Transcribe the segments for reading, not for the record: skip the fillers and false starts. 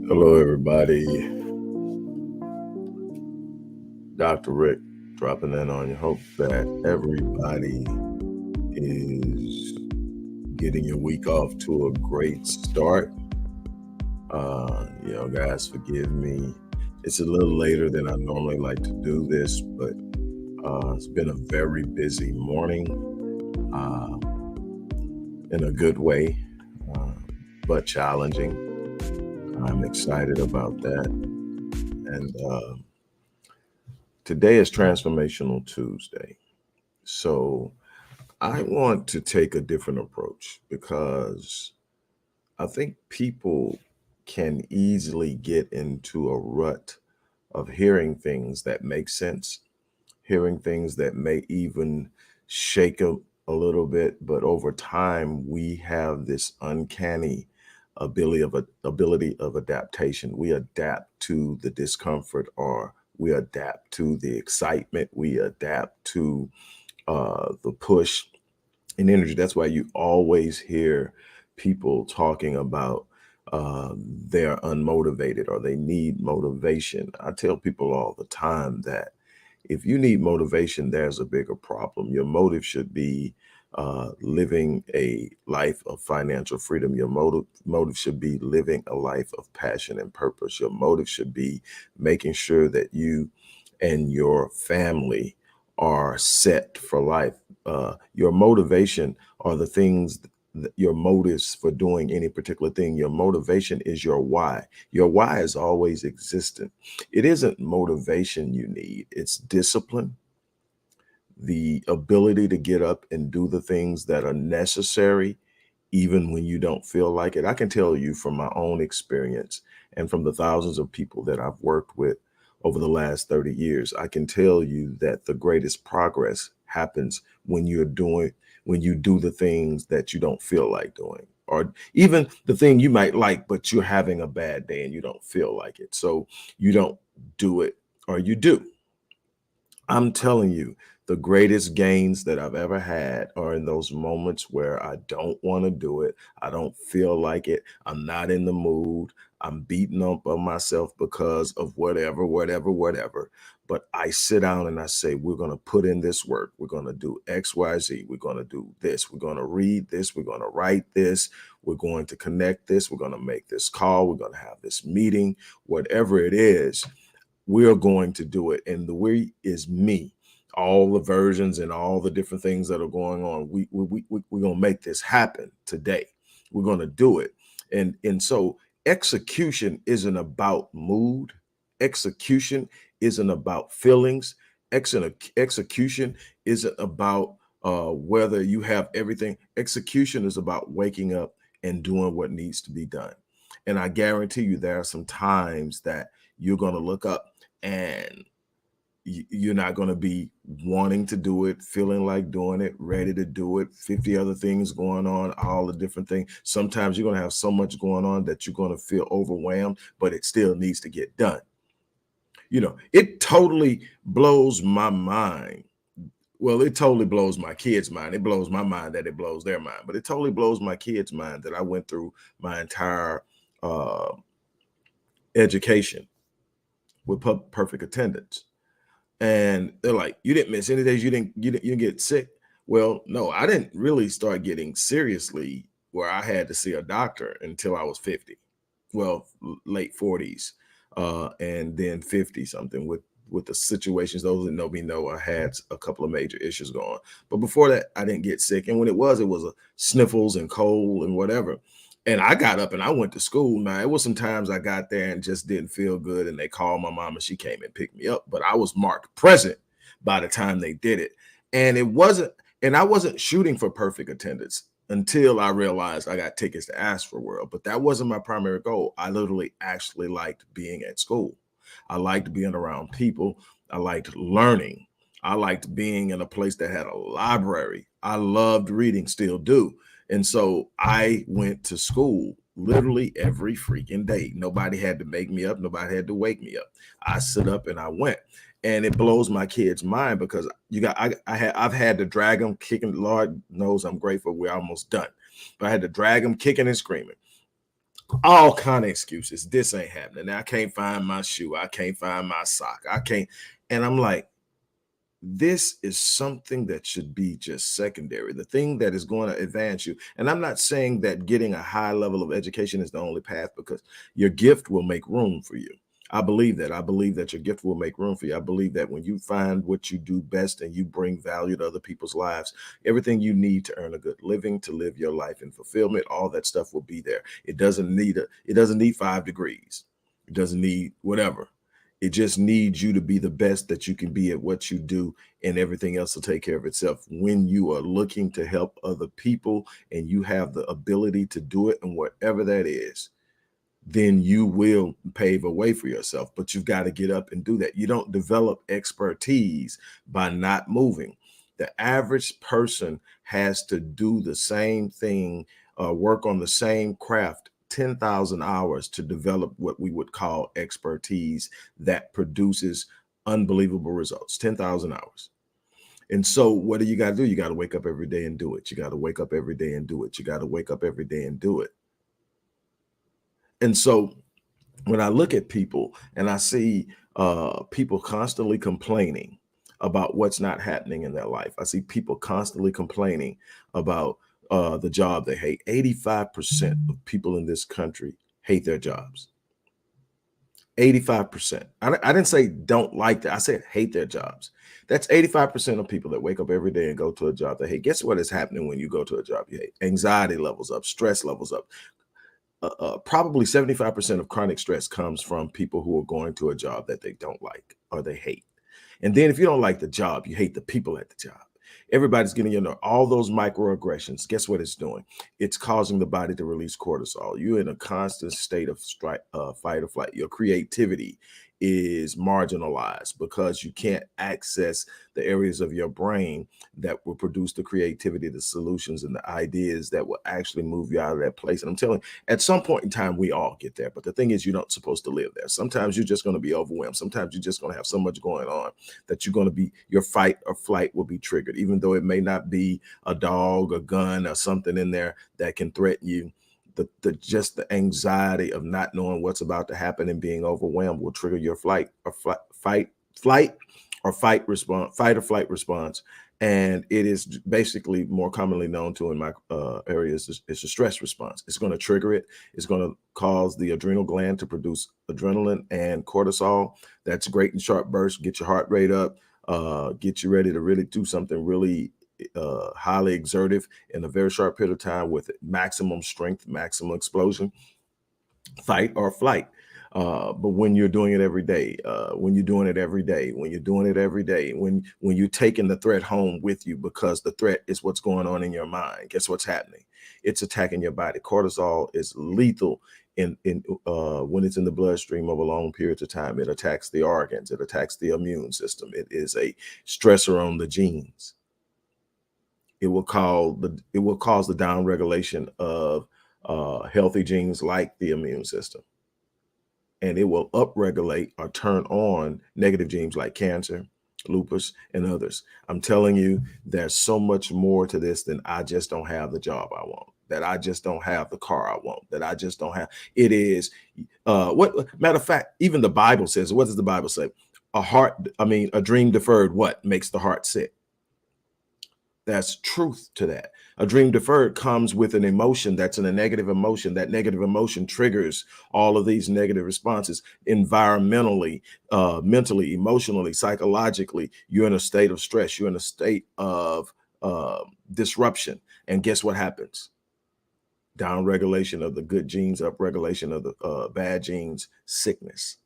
Hello, everybody. Dr. Rick dropping in on you. Hope that everybody is getting your week off to a great start. Guys, forgive me. It's a little later than I normally like to do this, but it's been a very busy morning uh, in a good way, uh, but challenging. I'm excited about that. And today is Transformational Tuesday. So I want to take a different approach because I think people can easily get into a rut of hearing things that make sense, hearing things that may even shake a little bit, but over time we have this uncanny ability of adaptation. We adapt to the discomfort, or we adapt to the excitement, we adapt to the push and energy. That's why you always hear people talking about they're unmotivated or they need motivation. I tell people all the time that if you need motivation, there's a bigger problem. Your motive should be living a life of financial freedom. Your motive should be living a life of passion and purpose. Your motive should be making sure that you and your family are set for life. Your motivation are the things, your motives for doing any particular thing. Your motivation is your why. Your why is always existent. It isn't motivation you need, it's discipline, the ability to get up and do the things that are necessary, even when you don't feel like it. I can tell you from my own experience and from the thousands of people that I've worked with over the last 30 years, I can tell you that the greatest progress happens when when you do the things that you don't feel like doing, or even the thing you might like, but you're having a bad day and you don't feel like it. So you don't do it, or you do. I'm telling you, the greatest gains that I've ever had are in those moments where I don't want to do it. I don't feel like it. I'm not in the mood. I'm beating up on myself because of whatever. But I sit down and I say, we're going to put in this work. We're going to do X, Y, Z. We're going to do this. We're going to read this. We're going to write this. We're going to connect this. We're going to make this call. We're going to have this meeting, whatever it is. We're going to do it. And the we is me, all the versions and all the different things that are going on. We're going to make this happen today. We're going to do it. And so execution isn't about mood. Execution isn't about feelings. Execution isn't about whether you have everything. Execution is about waking up and doing what needs to be done. And I guarantee you there are some times that you're going to look up and you're not going to be wanting to do it, feeling like doing it, ready to do it, 50 other things going on, all the different things. Sometimes you're going to have so much going on that you're going to feel overwhelmed, but it still needs to get done. It totally blows my mind. Well, it totally blows my kids' mind. It blows my mind that it blows their mind, but it totally blows my kids' mind that I went through my entire education with perfect attendance. And they're like, you didn't miss any days, you didn't get sick. Well, no, I didn't really start getting seriously where I had to see a doctor until I was 50. Well, late 40s, and then 50 something with the situations. Those that know me know I had a couple of major issues going. But before that, I didn't get sick. And when it was a sniffles and cold and whatever. And I got up and I went to school. Now, it was some times I got there and just didn't feel good. And they called my mom and she came and picked me up. But I was marked present by the time they did it. And I wasn't shooting for perfect attendance until I realized I got tickets to Astroworld. But that wasn't my primary goal. I literally actually liked being at school. I liked being around people. I liked learning. I liked being in a place that had a library. I loved reading, still do. And so I went to school literally every freaking day. Nobody had to make me up. Nobody had to wake me up. I sit up and I went. And it blows my kids' mind because I've had to drag them kicking. Lord knows I'm grateful we're almost done. But I had to drag them kicking and screaming all kind of excuses. This ain't happening. I can't find my shoe. I can't find my sock. I can't. And I'm like, this is something that should be just secondary, the thing that is going to advance you. And I'm not saying that getting a high level of education is the only path, because your gift will make room for you. I believe that. I believe that your gift will make room for you. I believe that when you find what you do best and you bring value to other people's lives, everything you need to earn a good living, to live your life in fulfillment, all that stuff will be there. It doesn't need 5 degrees. It doesn't need whatever. It just needs you to be the best that you can be at what you do, and everything else will take care of itself. When you are looking to help other people and you have the ability to do it, and whatever that is, then you will pave a way for yourself. But you've got to get up and do that. You don't develop expertise by not moving. The average person has to do the same thing, work on the same craft 10,000 hours to develop what we would call expertise that produces unbelievable results. 10,000 hours. And so what do you got to do? You got to wake up every day and do it. You got to wake up every day and do it. You got to wake up every day and do it. And so when I look at people and I see people constantly complaining about what's not happening in their life, I see people constantly complaining about the job they hate. 85% of people in this country hate their jobs. 85%. I didn't say don't like that. I said hate their jobs. That's 85% of people that wake up every day and go to a job they hate. Guess what is happening when you go to a job you hate? Anxiety levels up, stress levels up. Probably 75% of chronic stress comes from people who are going to a job that they don't like or they hate. And then if you don't like the job, you hate the people at the job. Everybody's getting, all those microaggressions. Guess what it's doing? It's causing the body to release cortisol. You're in a constant state of fight or flight. Your creativity is marginalized because you can't access the areas of your brain that will produce the creativity, the solutions, and the ideas that will actually move you out of that place. And I'm telling you, at some point in time, we all get there. But the thing is, you're not supposed to live there. Sometimes you're just going to be overwhelmed. Sometimes you're just going to have so much going on that you're going to be, your fight or flight will be triggered, even though it may not be a dog, a gun, or something in there that can threaten you. Just the anxiety of not knowing what's about to happen and being overwhelmed will trigger your flight or fight or flight response. And it is basically more commonly known to in my areas it's a stress response. It's going to trigger it. It's going to cause the adrenal gland to produce adrenaline and cortisol. That's great in sharp bursts. Get your heart rate up, get you ready to really do something really highly exertive in a very short period of time with maximum strength, maximum explosion, fight or flight. But when you're doing it every day, when you're doing it every day, when you're taking the threat home with you, because the threat is what's going on in your mind. Guess what's happening? It's attacking your body. Cortisol is lethal in when it's in the bloodstream over long periods of time. It attacks the organs. It attacks the immune system. It is a stressor on the genes. It will cause the down regulation of healthy genes like the immune system, and it will upregulate or turn on negative genes like cancer, lupus, and others. I'm telling you, there's so much more to this than I just don't have the job I want, that I just don't have the car I want, that I just don't have. It is what matter of fact, even the Bible says, what does the Bible say? A dream deferred what makes the heart sick? That's truth to that. A dream deferred comes with an emotion that's in a negative emotion. That negative emotion triggers all of these negative responses environmentally, mentally, emotionally, psychologically. You're in a state of stress. You're in a state of disruption. And guess what happens? Down regulation of the good genes, up regulation of the bad genes, sickness.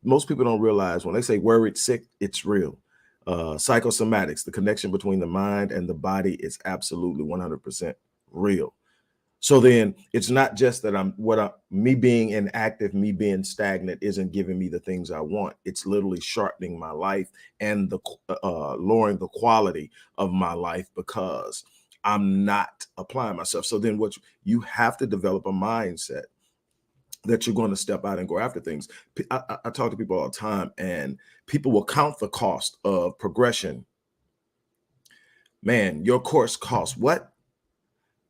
Most people don't realize when they say worried sick, it's real. Psychosomatics, the connection between the mind and the body is absolutely 100% real. So then it's not just that me being inactive, me being stagnant isn't giving me the things I want. It's literally shortening my life and lowering the quality of my life because I'm not applying myself. So then you have to develop a mindset that you're going to step out and go after things. I talk to people all the time, and people will count the cost of progression. Man, your course costs what?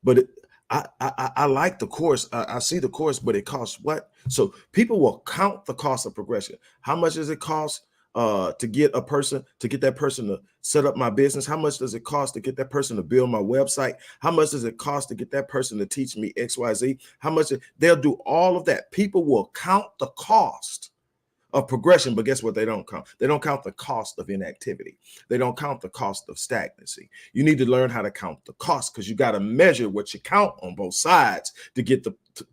But I like the course. I see the course, but it costs what? So people will count the cost of progression. How much does it cost to get a person, to get that person to set up my business? How much does it cost to get that person to build my website? How much does it cost to get that person to teach me XYZ? How much? They'll do all of that. People will count the cost of progression, but guess what? They don't count. They don't count the cost of inactivity. They don't count the cost of stagnancy. You need to learn how to count the cost, because you got to measure what you count on both sides to get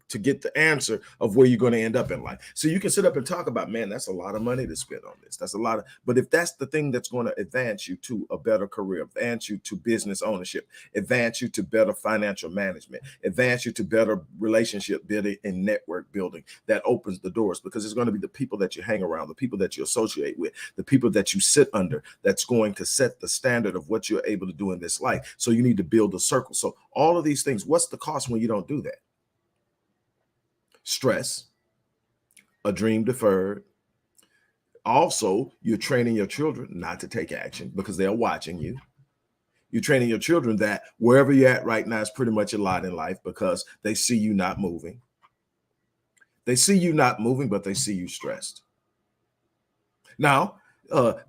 to get the answer of where you're going to end up in life. So you can sit up and talk about, man, that's a lot of money to spend on this. That's a lot of, but if that's the thing that's going to advance you to a better career, advance you to business ownership, advance you to better financial management, advance you to better relationship building and network building, that opens the doors, because it's going to be the people that you hang around, the people that you associate with, the people that you sit under, that's going to set the standard of what you're able to do in this life. So you need to build a circle. So all of these things, what's the cost when you don't do that? Stress, a dream deferred. Also, you're training your children not to take action because they're watching you. You're training your children that wherever you're at right now is pretty much a lot in life, because they see you not moving. They see you not moving, but they see you stressed. Now,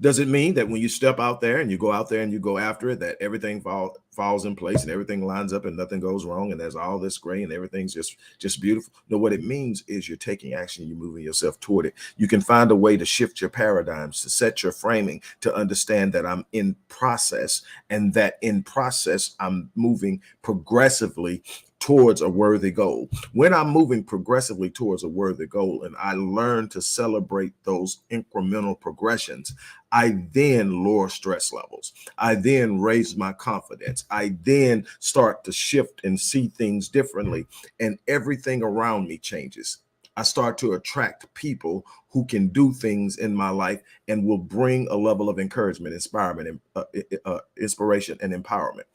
does it mean that when you step out there and you go out there and you go after it, that everything falls in place and everything lines up and nothing goes wrong and there's all this gray and everything's just beautiful? No, what it means is you're taking action, you're moving yourself toward it. You can find a way to shift your paradigms, to set your framing, to understand that I'm in process, and that in process I'm moving progressively towards a worthy goal. When I'm moving progressively towards a worthy goal and I learn to celebrate those incremental progressions, I then lower stress levels. I then raise my confidence. I then start to shift and see things differently, and everything around me changes. I start to attract people who can do things in my life and will bring a level of encouragement, inspiration, and empowerment.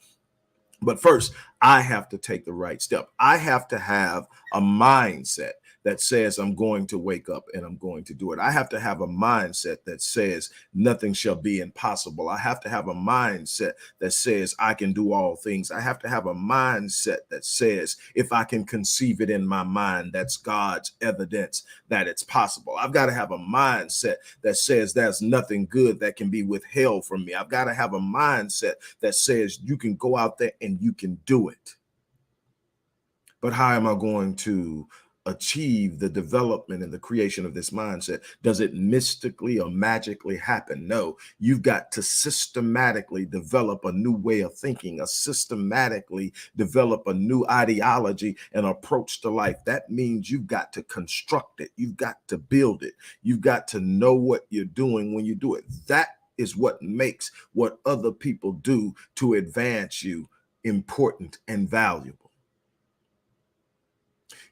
But first, I have to take the right step. I have to have a mindset that says I'm going to wake up and I'm going to do it. I have to have a mindset that says nothing shall be impossible. I have to have a mindset that says I can do all things. I have to have a mindset that says if I can conceive it in my mind, that's God's evidence that it's possible. I've got to have a mindset that says there's nothing good that can be withheld from me. I've got to have a mindset that says you can go out there and you can do it. But how am I going to achieve the development and the creation of this mindset? Does it mystically or magically happen? No, you've got to systematically develop a new way of thinking, systematically develop a new ideology and approach to life. That means you've got to construct it. You've got to build it. You've got to know what you're doing when you do it. That is what makes what other people do to advance you important and valuable.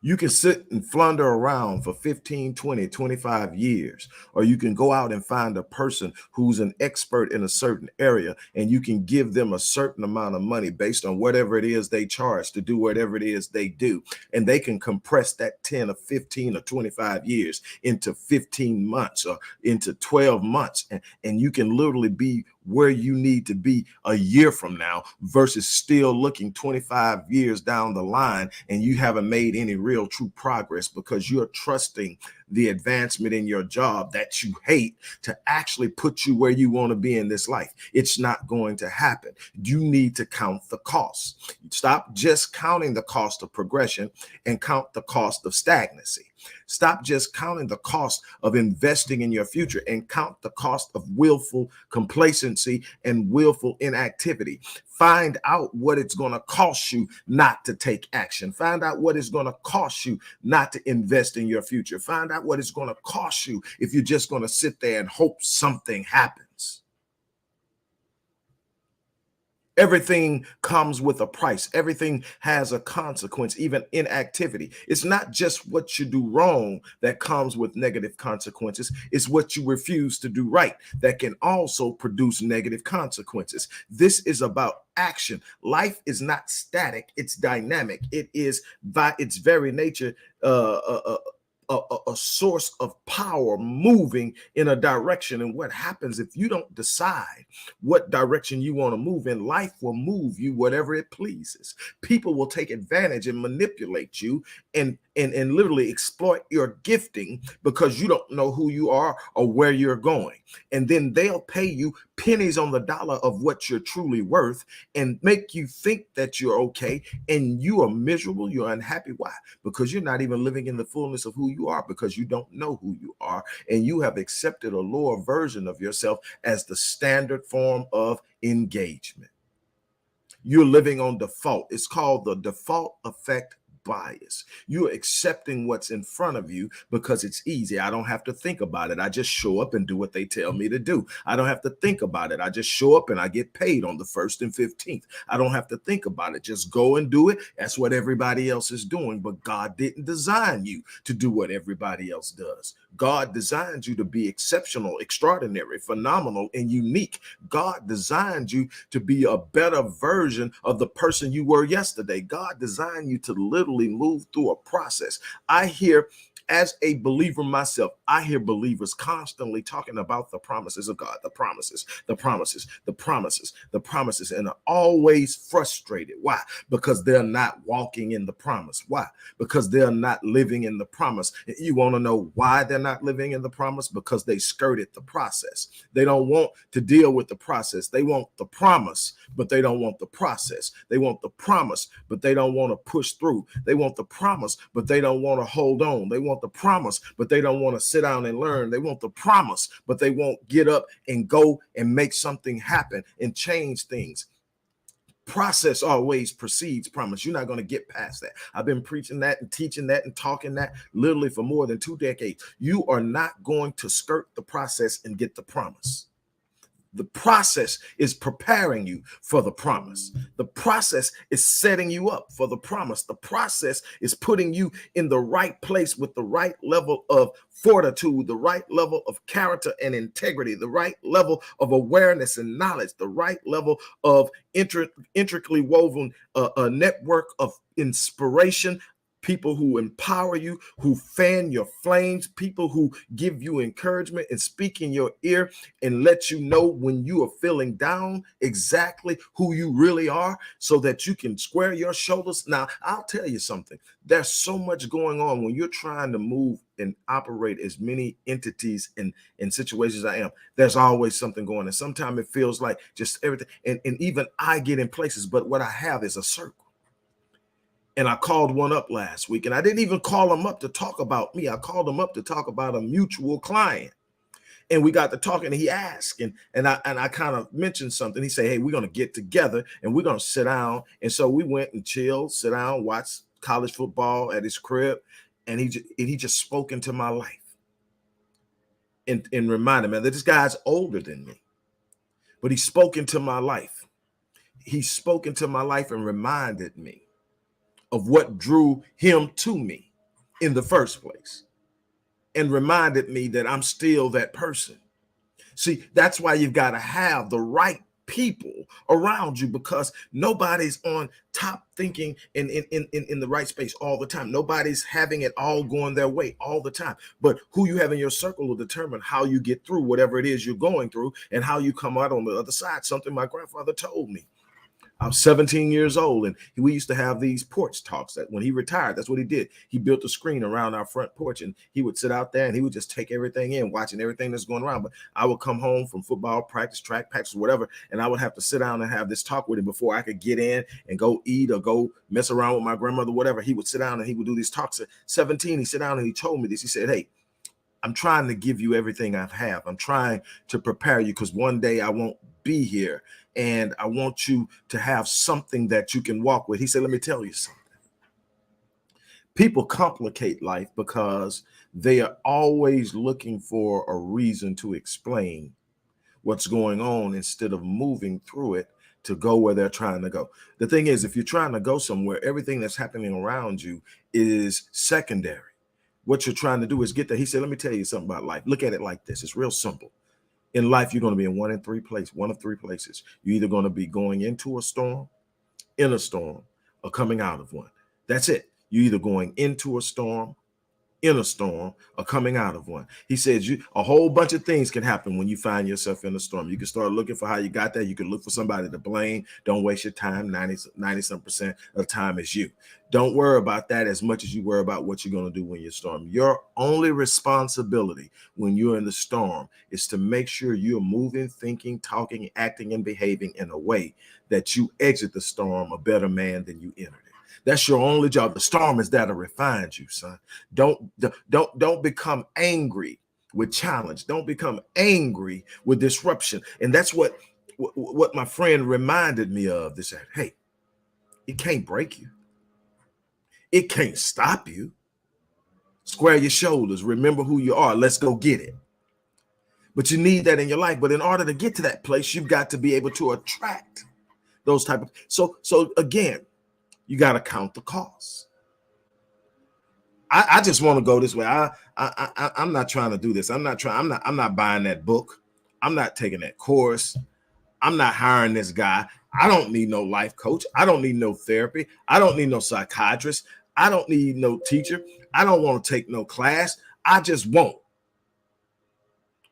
You can sit and flounder around for 15, 20, 25 years, or you can go out and find a person who's an expert in a certain area, and you can give them a certain amount of money based on whatever it is they charge to do whatever it is they do. And they can compress that 10 or 15 or 25 years into 15 months or into 12 months. And you can literally be where you need to be a year from now versus still looking 25 years down the line and you haven't made any real true progress because you're trusting the advancement in your job that you hate to actually put you where you want to be in this life. It's not going to happen. You need to count the costs. Stop just counting the cost of progression and count the cost of stagnancy. Stop just counting the cost of investing in your future and count the cost of willful complacency and willful inactivity. Find out what it's going to cost you not to take action. Find out what it's going to cost you not to invest in your future. Find out what it's going to cost you if you're just going to sit there and hope something happens. Everything comes with a price. Everything has a consequence, even inactivity. It's not just what you do wrong that comes with negative consequences. It's what you refuse to do right that can also produce negative consequences. This is about action. Life is not static. It's dynamic. It is by its very nature a source of power moving in a direction. And what happens if you don't decide what direction you want to move in, life will move you whatever it pleases. People will take advantage and manipulate you and literally exploit your gifting because you don't know who you are or where you're going. And then they'll pay you pennies on the dollar of what you're truly worth and make you think that you're okay, and you are miserable, you're unhappy. Why? Because you're not even living in the fullness of who you are, because you don't know who you are, and you have accepted a lower version of yourself as the standard form of engagement. You're living on default. It's called the default effect bias. You're accepting what's in front of you because it's easy. I don't have to think about it. I just show up and do what they tell me to do. I don't have to think about it. I just show up and I get paid on the 1st and 15th. I don't have to think about it. Just go and do it. That's what everybody else is doing. But God didn't design you to do what everybody else does. God designed you to be exceptional, extraordinary, phenomenal, and unique. God designed you to be a better version of the person you were yesterday. God designed you to literally move through a process. I hear, as a believer myself, I hear believers constantly talking about the promises of God, the promises, the promises, the promises, the promises, and are always frustrated. Why? Because they're not walking in the promise. Why? Because they're not living in the promise. You want to know why they're not living in the promise? Because they skirted the process. They don't want to deal with the process. They want the promise, but they don't want the process. They want the promise, but they don't want to push through. They want the promise, but they don't want to hold on. They want the promise, but they don't want to sit down and learn. They want the promise, but they won't get up and go and make something happen and change things. Process always precedes promise. You're not going to get past that. I've been preaching that and teaching that and talking that literally for more than 2 decades. You are not going to skirt the process and get the promise. The process is preparing you for the promise. The process is setting you up for the promise. The process is putting you in the right place with the right level of fortitude, the right level of character and integrity, the right level of awareness and knowledge, the right level of intricately woven a network of inspiration, people who empower you, who fan your flames, people who give you encouragement and speak in your ear and let you know when you are feeling down exactly who you really are so that you can square your shoulders. Now, I'll tell you something. There's so much going on when you're trying to move and operate as many entities in situations I am. There's always something going on. Sometimes it feels like just everything. And even I get in places, but what I have is a circle. And I called one up last week, and I didn't even call him up to talk about me. I called him up to talk about a mutual client. And we got to talking, and he asked, and I kind of mentioned something. He said, hey, we're going to get together and we're going to sit down. And so we went and chilled, sit down, watch college football at his crib. And he just spoke into my life and reminded me that this guy's older than me, but he spoke into my life. He spoke into my life and reminded me of what drew him to me in the first place, and reminded me that I'm still that person. See, that's why you've got to have the right people around you, because nobody's on top thinking in the right space all the time. Nobody's having it all going their way all the time. But who you have in your circle will determine how you get through whatever it is you're going through and how you come out on the other side. Something my grandfather told me. I was 17 years old, and we used to have these porch talks. That when he retired, that's what he did. He built a screen around our front porch, and he would sit out there and he would just take everything in, watching everything that's going around. But I would come home from football practice, track practice, whatever, and I would have to sit down and have this talk with him before I could get in and go eat or go mess around with my grandmother, whatever. He would sit down and he would do these talks. At 17, he sat down and he told me this. He said, hey, I'm trying to give you everything I have. I'm trying to prepare you because one day I won't be here, and I want you to have something that you can walk with. He said, let me tell you something. People complicate life because they are always looking for a reason to explain what's going on instead of moving through it to go where they're trying to go. The thing is, if you're trying to go somewhere, everything that's happening around you is secondary. What you're trying to do is get there. He said, let me tell you something about life. Look at it like this. It's real simple. In life, you're going to be in one of three places. You're either going to be going into a storm, in a storm, or coming out of one. That's it. You're either going into a storm, in a storm or coming out of one. He says a whole bunch of things can happen when you find yourself in a storm. You can start looking for how you got there. You can look for somebody to blame. Don't waste your time. 90% of the time is you. Don't worry about that as much as you worry about what you're going to do when you're storm. Your only responsibility when you're in the storm is to make sure you're moving, thinking, talking, acting, and behaving in a way that you exit the storm a better man than you entered it. That's your only job. The storm is there to refine you, son. Don't become angry with challenge. Don't become angry with disruption. And that's what my friend reminded me of. This, hey, it can't break you. It can't stop you. Square your shoulders. Remember who you are. Let's go get it. But you need that in your life. But in order to get to that place, you've got to be able to attract those type of. So again, you got to count the costs. I just want to go this way. I'm not trying to do this. I'm not buying that book. I'm not taking that course. I'm not hiring this guy. I don't need no life coach. I don't need no therapy. I don't need no psychiatrist. I don't need no teacher. I don't want to take no class. I just won't.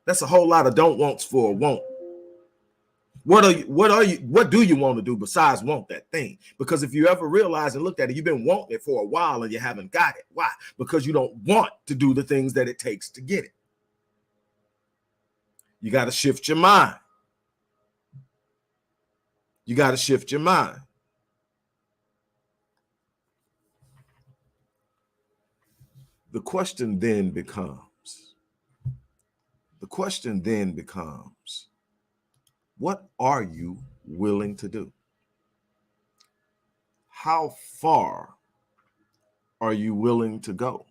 That's a whole lot of don't wants for a won't. What do you want to do besides want that thing? Because if you ever realize and looked at it, you've been wanting it for a while and you haven't got it. Why? Because you don't want to do the things that it takes to get it. You got to shift your mind. You got to shift your mind. The question then becomes, what are you willing to do? How far are you willing to go?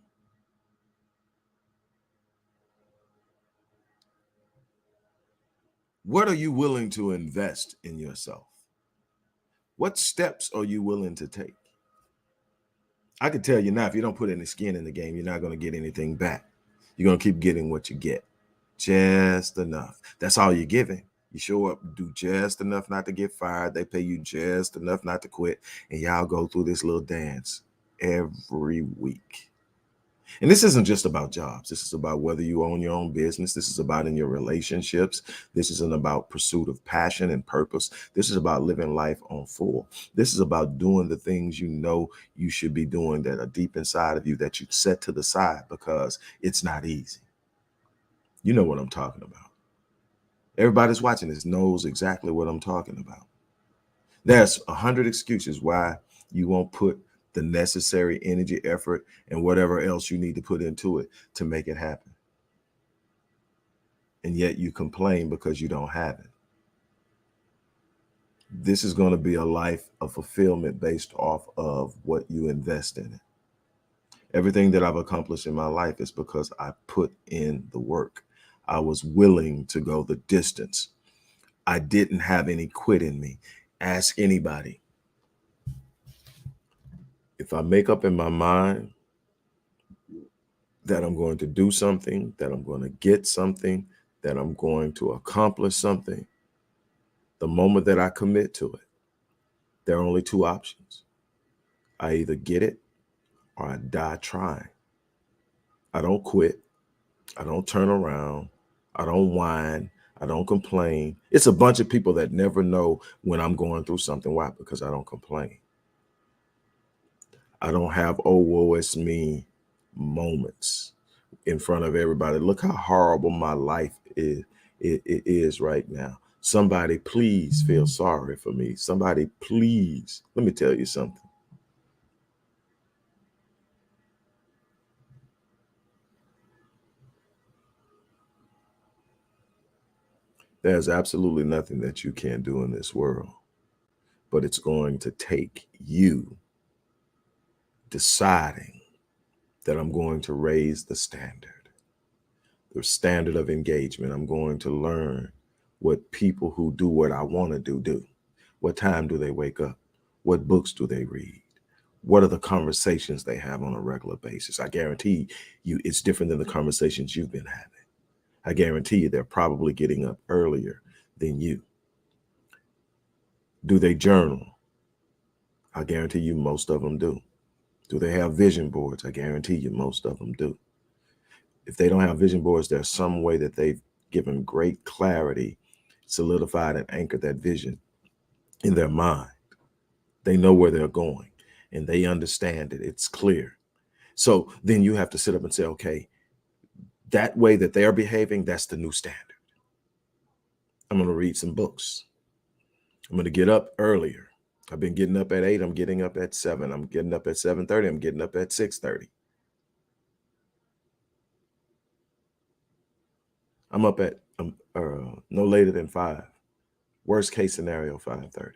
What are you willing to invest in yourself? What steps are you willing to take? I can tell you now, if you don't put any skin in the game, you're not going to get anything back. You're going to keep getting what you get. Just enough. That's all you're giving. You show up, do just enough not to get fired. They pay you just enough not to quit. And y'all go through this little dance every week. And this isn't just about jobs. This is about whether you own your own business. This is about in your relationships. This isn't about pursuit of passion and purpose. This is about living life on full. This is about doing the things you know you should be doing that are deep inside of you that you set to the side because it's not easy. You know what I'm talking about. Everybody's watching this knows exactly what I'm talking about. There's 100 excuses why you won't put the necessary energy, effort, and whatever else you need to put into it to make it happen. And yet you complain because you don't have it. This is going to be a life of fulfillment based off of what you invest in it. Everything that I've accomplished in my life is because I put in the work. I was willing to go the distance. I didn't have any quit in me. Ask anybody. If I make up in my mind that I'm going to do something, that I'm going to get something, that I'm going to accomplish something, the moment that I commit to it, there are only two options. I either get it or I die trying. I don't quit. I don't turn around. I don't whine. I don't complain. It's a bunch of people that never know when I'm going through something. Why? Because I don't complain. I don't have, oh, woe, it's me moments in front of everybody. Look how horrible my life is right now. Somebody please feel sorry for me. Somebody please, let me tell you something. There's absolutely nothing that you can't do in this world, but it's going to take you deciding that I'm going to raise the standard of engagement. I'm going to learn what people who do what I want to do. What time do they wake up? What books do they read? What are the conversations they have on a regular basis? I guarantee you it's different than the conversations you've been having. I guarantee you they're probably getting up earlier than you. Do they journal? I guarantee you most of them do. Do they have vision boards? I guarantee you most of them do. If they don't have vision boards, there's some way that they've given great clarity, solidified and anchored that vision in their mind. They know where they're going and they understand it. It's clear. So then you have to sit up and say, okay, that way that they're behaving, that's the new standard. I'm going to read some books. I'm going to get up earlier. I've been getting up at 8. I'm getting up at 7. I'm getting up at 7:30. I'm getting up at 6:30. I'm up at no later than 5. Worst case scenario, 5:30.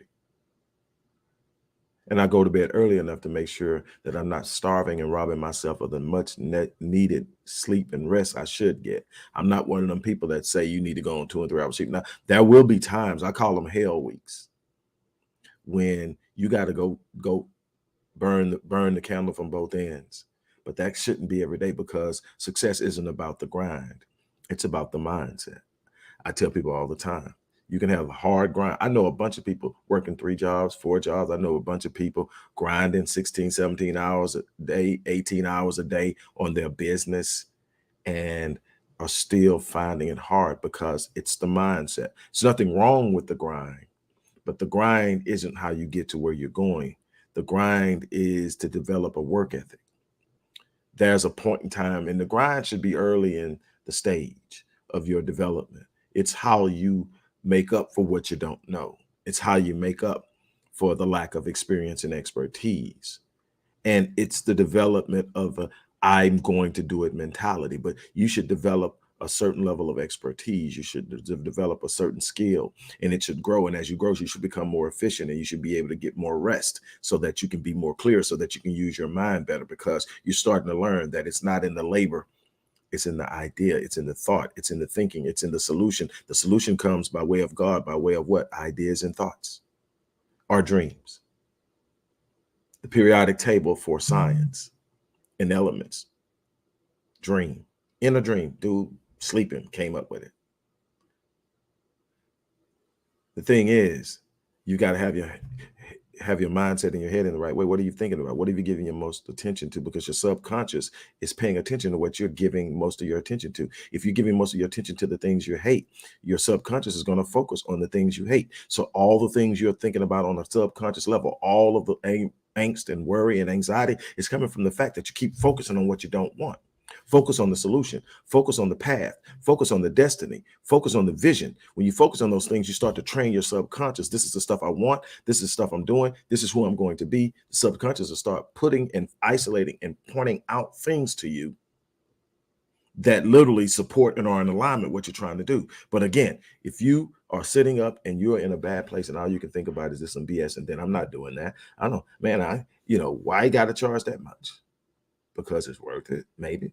And I go to bed early enough to make sure that I'm not starving and robbing myself of the much needed sleep and rest I should get. I'm not one of them people that say you need to go on 2 and 3 hours sleep. Now, there will be times, I call them hell weeks, when you got to go burn the candle from both ends. But that shouldn't be every day, because success isn't about the grind. It's about the mindset. I tell people all the time, you can have a hard grind. I know a bunch of people working 3 jobs, 4 jobs. I know a bunch of people grinding 16, 17 hours a day, 18 hours a day on their business, and are still finding it hard because it's the mindset. There's nothing wrong with the grind, but the grind isn't how you get to where you're going. The grind is to develop a work ethic. There's a point in time, and the grind should be early in the stage of your development. It's how you make up for what you don't know. It's how you make up for the lack of experience and expertise. And it's the development of a I'm going to do it mentality. But you should develop a certain level of expertise. You should develop a certain skill, and it should grow. And as you grow, you should become more efficient, and you should be able to get more rest so that you can be more clear, so that you can use your mind better, because you're starting to learn that it's not in the labor. It's in the idea, it's in the thought, it's in the thinking, it's in the solution. The solution comes by way of God, by way of what? Ideas and thoughts, our dreams. The periodic table for science and elements. Dream. In a dream, dude sleeping came up with it. The thing is, you got to have your mindset in your head in the right way. What are you thinking about? What are you giving your most attention to? Because your subconscious is paying attention to what you're giving most of your attention to. If you're giving most of your attention to the things you hate, your subconscious is going to focus on the things you hate. So all the things you're thinking about on a subconscious level, all of the angst and worry and anxiety is coming from the fact that you keep focusing on what you don't want. Focus on the solution, focus on the path, focus on the destiny, focus on the vision. When you focus on those things, you start to train your subconscious. This is the stuff I want. This is stuff I'm doing. This is who I'm going to be. The subconscious will start putting and isolating and pointing out things to you that literally support and are in alignment with what you're trying to do. But again, if you are sitting up and you're in a bad place and all you can think about is this some BS, and then I'm not doing that. I know, man, why you got to charge that much? Because it's worth it, maybe.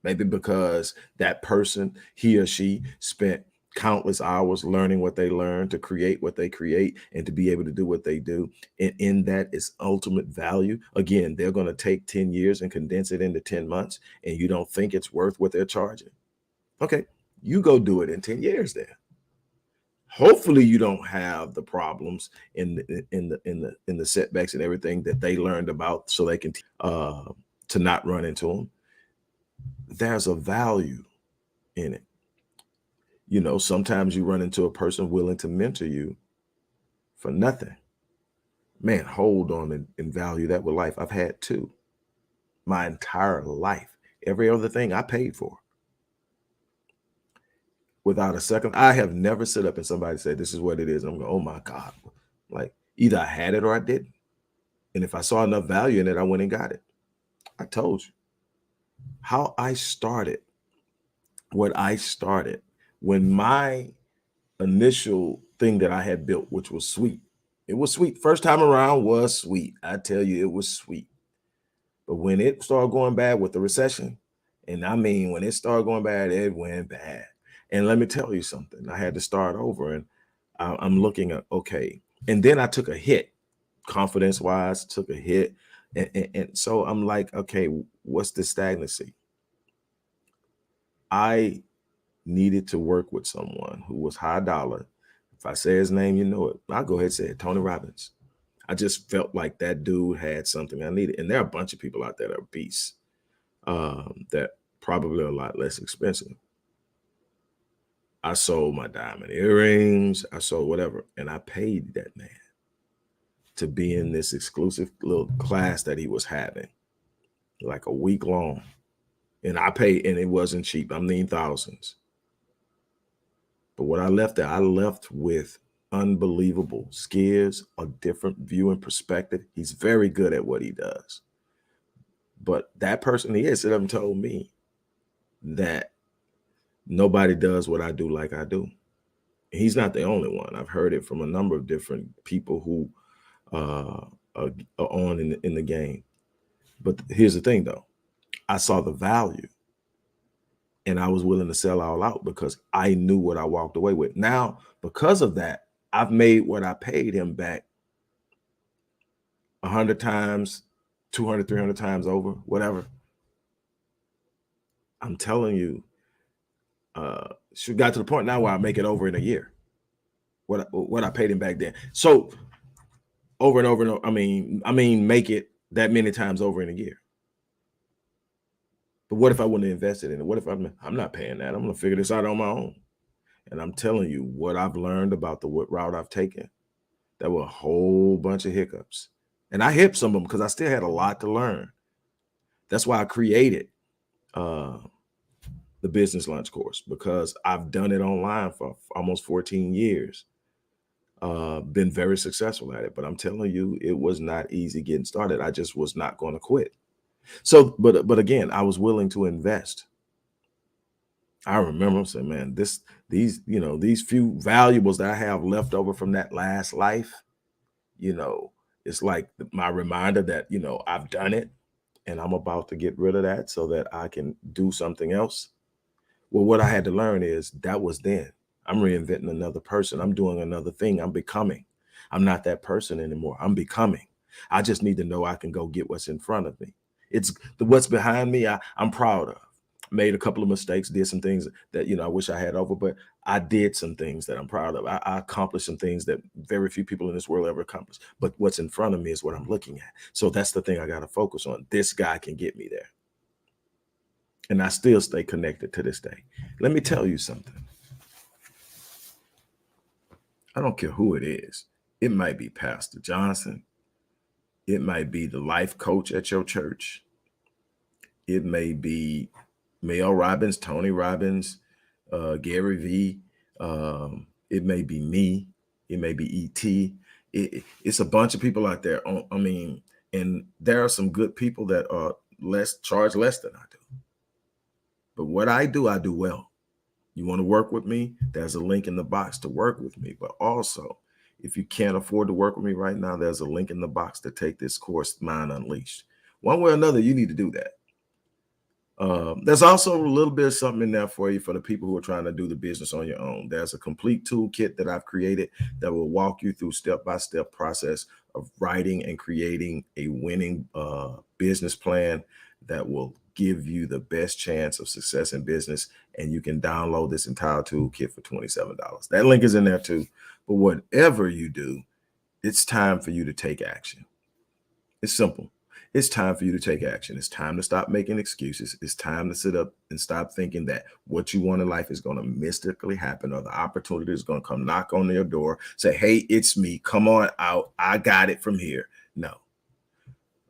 Maybe because that person, he or she, spent countless hours learning what they learned to create what they create and to be able to do what they do. And in that is ultimate value. Again, they're going to take 10 years and condense it into 10 months, and you don't think it's worth what they're charging. Okay, you go do it in 10 years then. Hopefully you don't have the problems in the setbacks and everything that they learned about, so they can to not run into them. There's a value in it. Sometimes you run into a person willing to mentor you for nothing. Man, hold on and value that with life. I've had 2 my entire life. Every other thing I paid for without a second. I have never sit up and somebody said, this is what it is. I'm going, oh my God. Like, either I had it or I didn't. And if I saw enough value in it, I went and got it. I told you how I started, what I started when my initial thing that I had built, which was sweet. It was sweet. First time around was sweet. I tell you, it was sweet. But when it started going bad with the recession, and I mean, when it started going bad, it went bad. And let me tell you something. I had to start over, and I'm looking at, okay. And then I took a hit, confidence wise, took a hit. And so I'm like, okay, what's the stagnancy? I needed to work with someone who was high dollar. If I say his name, you know it. I'll go ahead and say it, Tony Robbins. I just felt like that dude had something I needed. And there are a bunch of people out there that are beasts, that probably a lot less expensive. I sold my diamond earrings, I sold whatever, and I paid that man to be in this exclusive little class that he was having, like a week long. And I paid, and it wasn't cheap. I mean thousands. But what I left with unbelievable skills, a different view and perspective. He's very good at what he does. But that person he is, them told me that nobody does what I do like I do. He's not the only one. I've heard it from a number of different people who are on in the game. But here's the thing, though. I saw the value, and I was willing to sell all out because I knew what I walked away with. Now, because of that, I've made what I paid him back 100 times, 200, 300 times over, whatever. I'm telling you, she got to the point now where I make it over in a year. What I paid him back then. So over and over and over, I mean, make it that many times over in a year. But what if I wouldn't have invested in it? What if I'm not paying that? I'm going to figure this out on my own. And I'm telling you what I've learned about the route I've taken. There were a whole bunch of hiccups. And I hit some of them because I still had a lot to learn. That's why I created the business lunch course, because I've done it online for almost 14 years. Been very successful at it. But I'm telling you, it was not easy getting started. I just was not going to quit. So, but again, I was willing to invest. I remember saying, man, these few valuables that I have left over from that last life, it's like my reminder that, I've done it and I'm about to get rid of that so that I can do something else. Well, what I had to learn is that was then. I'm reinventing another person. I'm doing another thing. I'm becoming. I'm not that person anymore. I'm becoming. I just need to know I can go get what's in front of me. It's what's behind me. I'm proud of. Made a couple of mistakes, did some things that, I wish I had over, but I did some things that I'm proud of. I accomplished some things that very few people in this world ever accomplished. But what's in front of me is what I'm looking at. So that's the thing I got to focus on. This guy can get me there. And I still stay connected to this day. Let me tell you something. I don't care who it is. It might be Pastor Johnson. It might be the life coach at your church. It may be Mel Robbins, Tony Robbins, Gary V. It may be me. It may be E.T. It's a bunch of people out there. And there are some good people that are charged less than I do. But what I do well. You want to work with me? There's a link in the box to work with me. But also, if you can't afford to work with me right now, there's a link in the box to take this course, Mind Unleashed. One way or another, you need to do that. There's also a little bit of something in there for you for the people who are trying to do the business on your own. There's a complete toolkit that I've created that will walk you through step-by-step process of writing and creating a winning business plan that will give you the best chance of success in business. And you can download this entire toolkit for $27. That link is in there too. But whatever you do, it's time for you to take action. It's simple. It's time for you to take action. It's time to stop making excuses. It's time to sit up and stop thinking that what you want in life is going to mystically happen, or the opportunity is going to come knock on your door, say, hey, it's me. Come on out. I got it from here. No.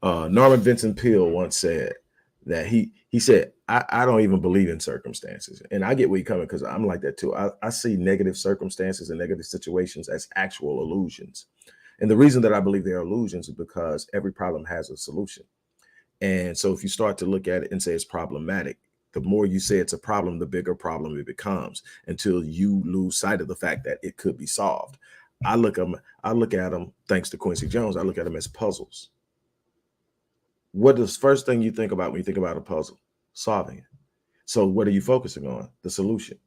Norman Vincent Peale once said that he said, I don't even believe in circumstances. And I get where you're coming, because I'm like that too. I see negative circumstances and negative situations as actual illusions. And the reason that I believe they're illusions is because every problem has a solution. And so if you start to look at it and say it's problematic, the more you say it's a problem, the bigger problem it becomes, until you lose sight of the fact that it could be solved. I look at them, thanks to Quincy Jones, I look at them as puzzles. What is the first thing you think about when you think about a puzzle? Solving it. So what are you focusing on? The solution.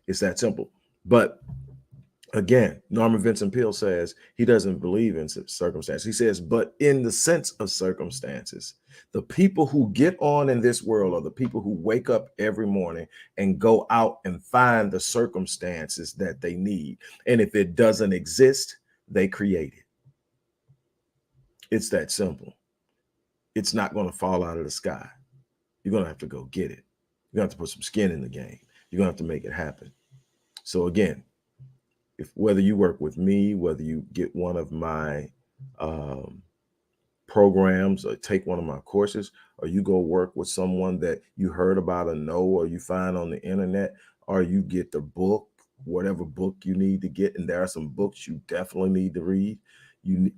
It's that simple. But again, Norman Vincent Peale says he doesn't believe in circumstances. He says, but in the sense of circumstances, the people who get on in this world are the people who wake up every morning and go out and find the circumstances that they need. And if it doesn't exist, they create it. It's that simple. It's not going to fall out of the sky. You're going to have to go get it. You're going to have to put some skin in the game. You're going to have to make it happen. So again, if whether you work with me, whether you get one of my programs or take one of my courses, or you go work with someone that you heard about or know, or you find on the internet, or you get the book, whatever book you need to get. And there are some books you definitely need to read.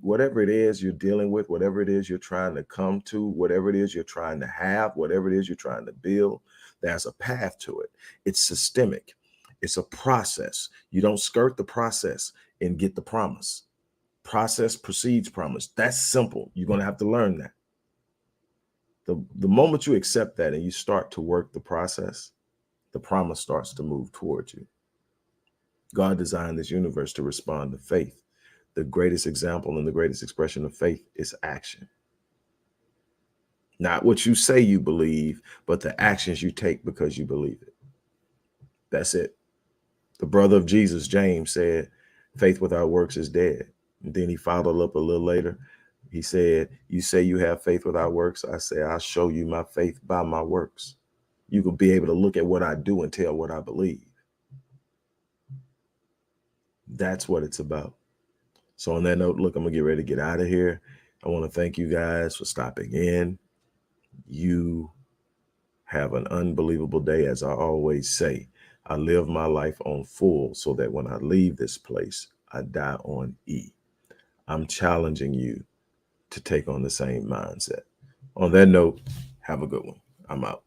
Whatever it is you're dealing with, whatever it is you're trying to come to, whatever it is you're trying to have, whatever it is you're trying to build, there's a path to it. It's systemic. It's a process. You don't skirt the process and get the promise. Process precedes promise. That's simple. You're going to have to learn that. The moment you accept that and you start to work the process, the promise starts to move towards you. God designed this universe to respond to faith. The greatest example and the greatest expression of faith is action. Not what you say you believe, but the actions you take because you believe it. That's it. The brother of Jesus, James, said, faith without works is dead. And then he followed up a little later. He said, you say you have faith without works. I say, I'll show you my faith by my works. You can be able to look at what I do and tell what I believe. That's what it's about. So on that note, look, I'm going to get ready to get out of here. I want to thank you guys for stopping in. You have an unbelievable day. As I always say, I live my life on full so that when I leave this place, I die on E. I'm challenging you to take on the same mindset. On that note, have a good one. I'm out.